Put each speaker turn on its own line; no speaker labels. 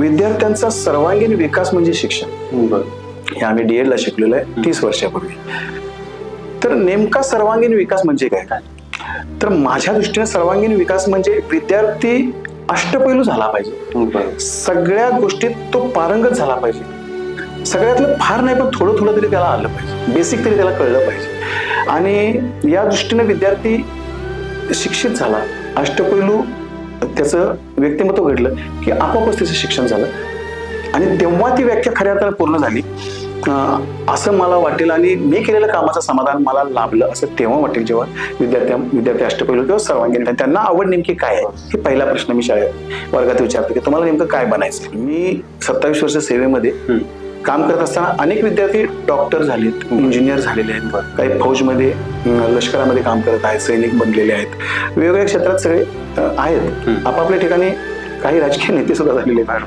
विद्यार्थ्यांचा सर्वांगीण विकास म्हणजे शिक्षण. हे आम्ही DED ला शिकलेलो आहे 30 वर्षापूर्वी. तर नेमका सर्वांगीण विकास म्हणजे काय? तर माझ्या दृष्टीने सर्वांगीण विकास म्हणजे विद्यार्थी अष्टपैलू झाला पाहिजे. सगळ्या गोष्टीत तो पारंगत झाला पाहिजे. सगळ्यातलं फार नाही पण थोडं थोडं तरी त्याला आलं पाहिजे, बेसिक तरी त्याला कळलं पाहिजे. आणि या दृष्टीने विद्यार्थी शिक्षित झाला, अष्टपैलू त्याचं व्यक्तिमत्व घडलं की आपोआपच त्याचं शिक्षण झालं. आणि तेव्हा ती व्याख्या खऱ्या अर्थाने पूर्ण झाली असं मला वाटेल. आणि मी केलेलं कामाचं समाधान मला लाभलं असं तेव्हा वाटेल जेव्हा विद्यार्थी अष्टपैलू किंवा सर्वांगीण त्यांना आवड नेमकी काय आहे हे पहिला प्रश्न मी शाळेत वर्गात विचारतो की तुम्हाला नेमकं काय बनायचं. मी 27 वर्ष सेवेमध्ये काम करत असताना अनेक विद्यार्थी डॉक्टर झालेत, इंजिनियर झालेले आहेत, काही फौजमध्ये लष्करामध्ये काम करत आहेत, सैनिक बनलेले आहेत, वेगवेगळ्या क्षेत्रात सगळे आहेत. आपापल्या ठिकाणी काही राजकीय नेते सुद्धा झालेले आहेत.